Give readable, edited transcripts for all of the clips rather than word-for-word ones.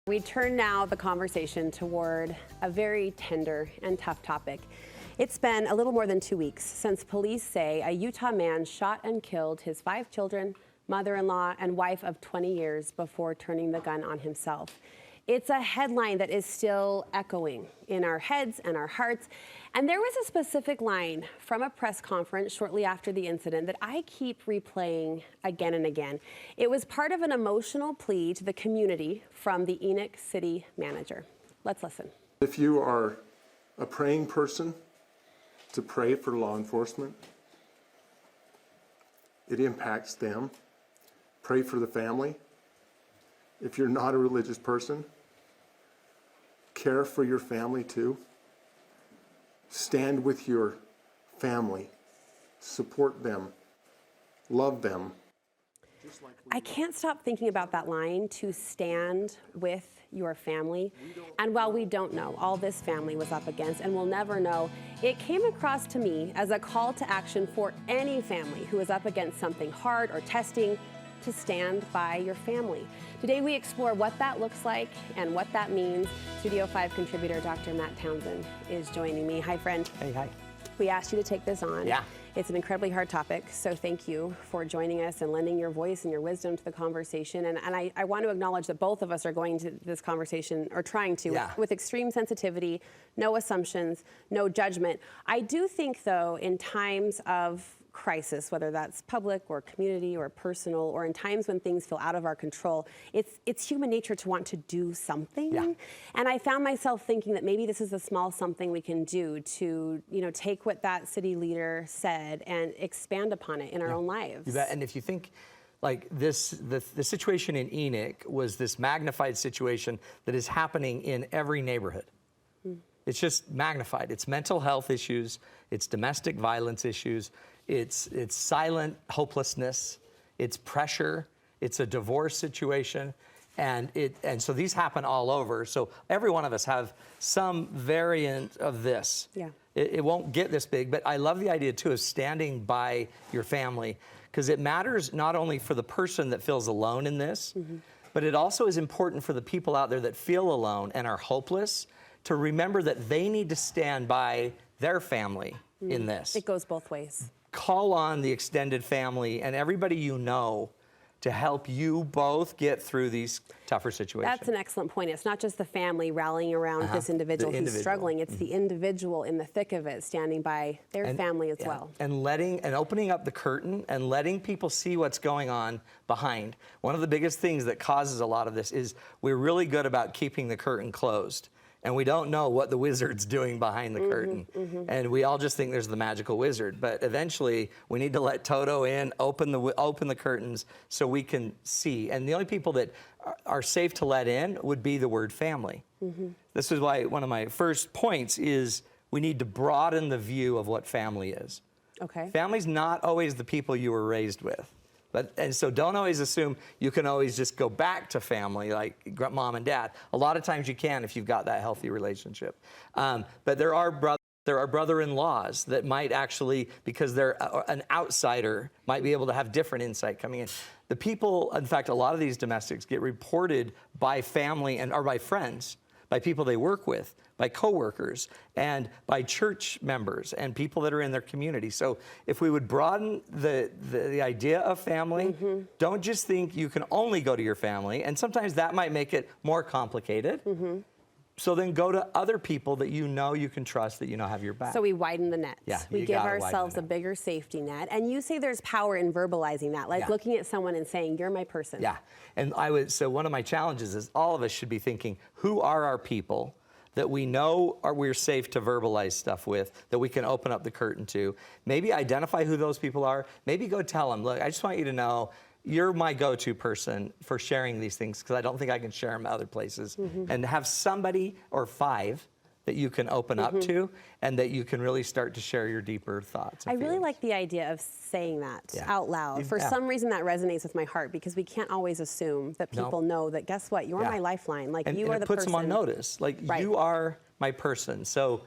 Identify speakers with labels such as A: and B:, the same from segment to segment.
A: We turn now the conversation toward a very tender and tough topic. It's been a little more than 2 weeks since police say a Utah man shot and killed his 5 children, mother-in-law, and wife of 20 years before turning the gun on himself. It's a headline that is still echoing in our heads and our hearts. And there was a specific line from a press conference shortly after the incident that I keep replaying again and again. It was part of an emotional plea to the community from the Enoch city manager. Let's listen.
B: If you are a praying person, to pray for law enforcement. It impacts them. Pray for the family. If you're not a religious person, care for your family too. Stand with your family. Support them. Love them.
A: I can't stop thinking about that line, to stand with your family. And while we don't know all this family was up against, and we'll never know, it came across to me as a call to action for any family who is up against something hard or testing, to stand by your family. Today we explore what that looks like and what that means. Studio 5 contributor Dr. Matt Townsend is joining me. Hi, friend.
C: Hey, hi.
A: We asked you to take this on.
C: Yeah.
A: It's an incredibly hard topic, so thank you for joining us and lending your voice and your wisdom to the conversation. And I want to acknowledge that both of us are going to this conversation, or trying to, with extreme sensitivity, no assumptions, no judgment. I do think, though, in times of crisis, whether that's public or community or personal, or in times when things feel out of our control, it's human nature to want to do something. Yeah. And I found myself thinking that maybe this is a small something we can do to, take what that city leader said and expand upon it in our own lives.
C: You bet. And if you think like this, the situation in Enoch was this magnified situation that is happening in every neighborhood. It's just magnified. It's mental health issues, it's domestic violence issues, it's silent hopelessness, it's pressure, it's a divorce situation, and so these happen all over. So every one of us have some variant of this. Yeah. It won't get this big, but I love the idea too of standing by your family, because it matters not only for the person that feels alone in this, but it also is important for the people out there that feel alone and are hopeless, to remember that they need to stand by their family in this.
A: It goes both ways.
C: Call on the extended family and everybody you know to help you both get through these tougher situations.
A: That's an excellent point. It's not just the family rallying around this individual who's struggling. It's the individual in the thick of it, standing by their family as well.
C: And opening up the curtain and letting people see what's going on behind. One of the biggest things that causes a lot of this is we're really good about keeping the curtain closed, and we don't know what the wizard's doing behind the curtain. And we all just think there's the magical wizard. But eventually, we need to let Toto in, open the curtains so we can see. And the only people that are safe to let in would be the word family. This is why one of my first points is we need to broaden the view of what family is.
A: Okay.
C: Family's not always the people you were raised with. And so don't always assume you can always just go back to family like mom and dad. A lot of times you can if you've got that healthy relationship. But there are brother-in-laws that might actually, because they're an outsider, might be able to have different insight coming in. The people, in fact, a lot of these domestics get reported by family or by friends, by people they work with, by coworkers, and by church members and people that are in their community. So if we would broaden the idea of family, don't just think you can only go to your family, and sometimes that might make it more complicated. So then go to other people that you know you can trust, that you know have your back.
A: So we widen the net.
C: Yeah,
A: we give ourselves a bigger safety net. And you say there's power in verbalizing that, like looking at someone and saying, you're my person. Yeah,
C: and so one of my challenges is all of us should be thinking, who are our people that we know we're safe to verbalize stuff with, that we can open up the curtain to? Maybe identify who those people are. Maybe go tell them, look, I just want you to know you're my go-to person for sharing these things, because I don't think I can share them other places. And have somebody or 5 that you can open up to, and that you can really start to share your deeper thoughts.
A: I really like the idea of saying that out loud. For some reason that resonates with my heart, because we can't always assume that people know that, guess what, you're my lifeline. Like, you are the person.
C: It puts them on notice. Like, you are my person. So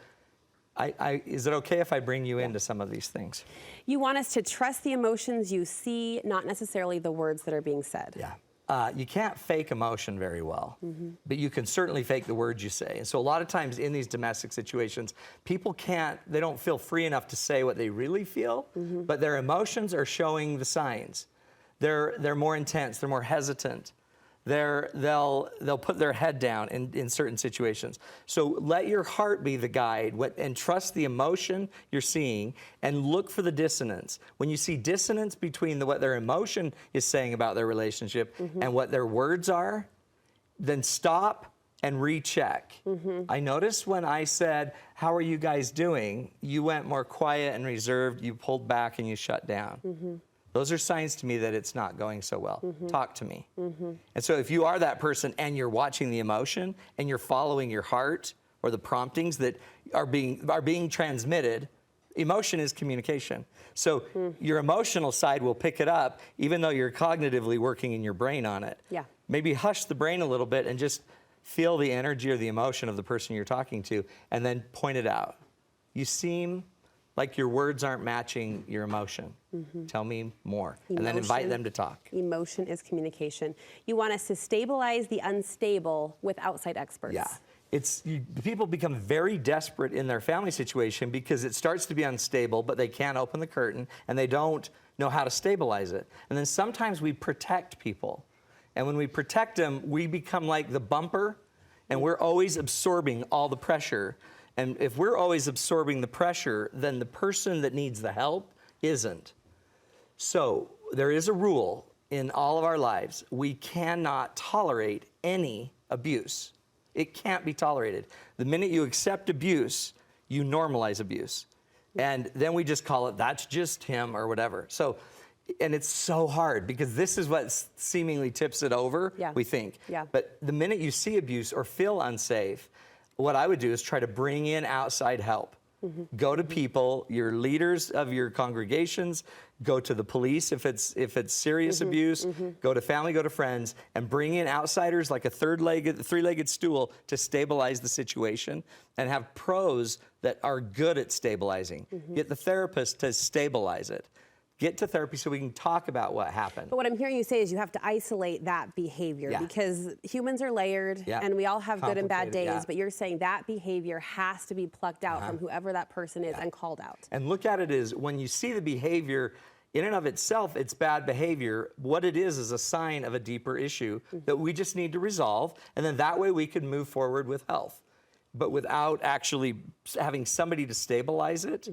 C: is it okay if I bring you into some of these things?
A: You want us to trust the emotions you see, not necessarily the words that are being said.
C: Yeah. you can't fake emotion very well, but you can certainly fake the words you say. And so a lot of times in these domestic situations, people they don't feel free enough to say what they really feel, but their emotions are showing the signs. They're more intense, they're more hesitant. They'll put their head down in certain situations. So let your heart be the guide and trust the emotion you're seeing and look for the dissonance. When you see dissonance between what their emotion is saying about their relationship and what their words are, then stop and recheck. I noticed when I said, "How are you guys doing?" you went more quiet and reserved, you pulled back and you shut down. Those are signs to me that it's not going so well. Talk to me. And so if you are that person and you're watching the emotion and you're following your heart or the promptings that are being transmitted, emotion is communication. So your emotional side will pick it up even though you're cognitively working in your brain on it.
A: Yeah.
C: Maybe hush the brain a little bit and just feel the energy or the emotion of the person you're talking to and then point it out. You seem like your words aren't matching your emotion. Tell me more. And then invite them to talk.
A: Emotion is communication. You want us to stabilize the unstable with outside experts.
C: Yeah. People become very desperate in their family situation because it starts to be unstable, but they can't open the curtain and they don't know how to stabilize it. And then sometimes we protect people. And when we protect them, we become like the bumper and we're always absorbing all the pressure. And if we're always absorbing the pressure, then the person that needs the help isn't. So there is a rule in all of our lives. We cannot tolerate any abuse. It can't be tolerated. The minute you accept abuse, you normalize abuse. And then we just call it, that's just him or whatever. So, and it's so hard because this is what seemingly tips it over, we think. But the minute you see abuse or feel unsafe, what I would do is try to bring in outside help. Go to people, your leaders of your congregations, go to the police if it's serious abuse, go to family, go to friends, and bring in outsiders like a three-legged stool to stabilize the situation and have pros that are good at stabilizing. Get the therapist to stabilize it. Get to therapy so we can talk about what happened.
A: But what I'm hearing you say is you have to isolate that behavior because humans are layered and we all have good and bad days, but you're saying that behavior has to be plucked out from whoever that person is and called out.
C: And look at it as when you see the behavior, in and of itself, it's bad behavior. What it is a sign of a deeper issue that we just need to resolve, and then that way we can move forward with health. But without actually having somebody to stabilize it,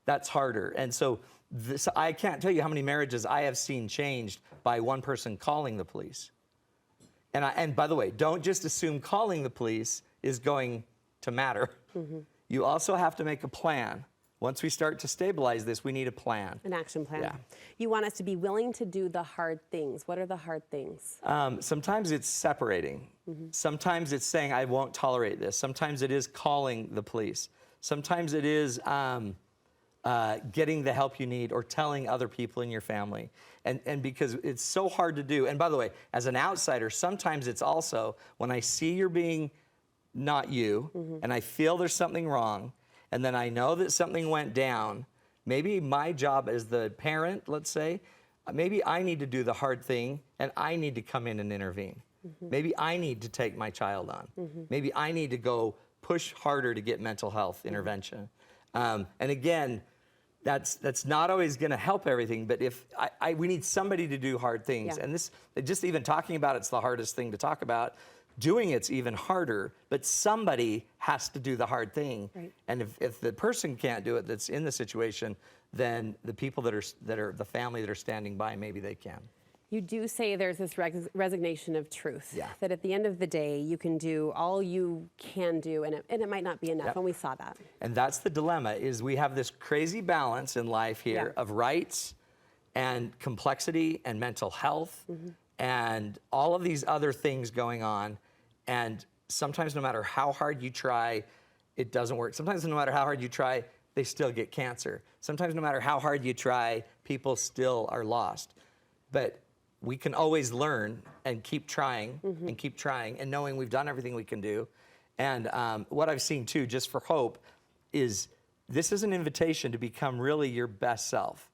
C: that's harder. And so I can't tell you how many marriages I have seen changed by one person calling the police. And by the way, don't just assume calling the police is going to matter. You also have to make a plan. Once we start to stabilize this, we need a plan.
A: An action plan. You want us to be willing to do the hard things. What are the hard things?
C: Sometimes it's separating. Sometimes it's saying, I won't tolerate this. Sometimes it is calling the police. Sometimes it is getting the help you need or telling other people in your family. And because it's so hard to do. And by the way, as an outsider, sometimes it's also when I see you're being not you and I feel there's something wrong and then I know that something went down, maybe my job as the parent, let's say, maybe I need to do the hard thing and I need to come in and intervene. Maybe I need to take my child on. Maybe I need to go push harder to get mental health intervention. And again, that's not always going to help everything, but if we need somebody to do hard things, and this, just even talking about it's the hardest thing to talk about. Doing it's even harder, but somebody has to do the hard thing. And if the person can't do it that's in the situation, then the people that are the family that are standing by, maybe they can.
A: You do say there's this resignation of truth, that at the end of the day, you can do all you can do, and it might not be enough, and we saw that.
C: And that's the dilemma, is we have this crazy balance in life here of rights and complexity and mental health and all of these other things going on. And sometimes no matter how hard you try, it doesn't work. Sometimes no matter how hard you try, they still get cancer. Sometimes no matter how hard you try, people still are lost. But we can always learn and keep trying and knowing we've done everything we can do. And what I've seen too, just for hope, is this is an invitation to become really your best self.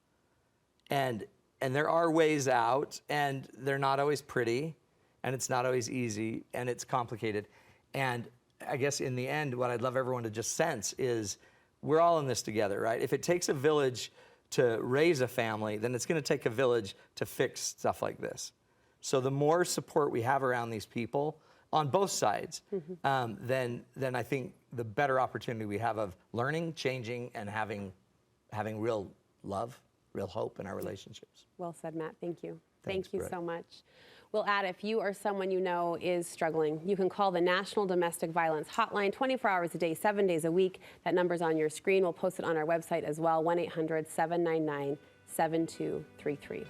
C: And there are ways out, and they're not always pretty, and it's not always easy, and it's complicated. And I guess in the end, what I'd love everyone to just sense is we're all in this together, right? If it takes a village to raise a family, then it's going to take a village to fix stuff like this. So the more support we have around these people on both sides, then I think the better opportunity we have of learning, changing, and having real love, real hope in our relationships.
A: Well said, Matt. Thank you.
C: Thanks,
A: Thank you
C: Brett.
A: so much. Well, Ad, if you or someone you know is struggling, you can call the National Domestic Violence Hotline 24 hours a day, 7 days a week. That number's on your screen. We'll post it on our website as well, 1-800-799-7233.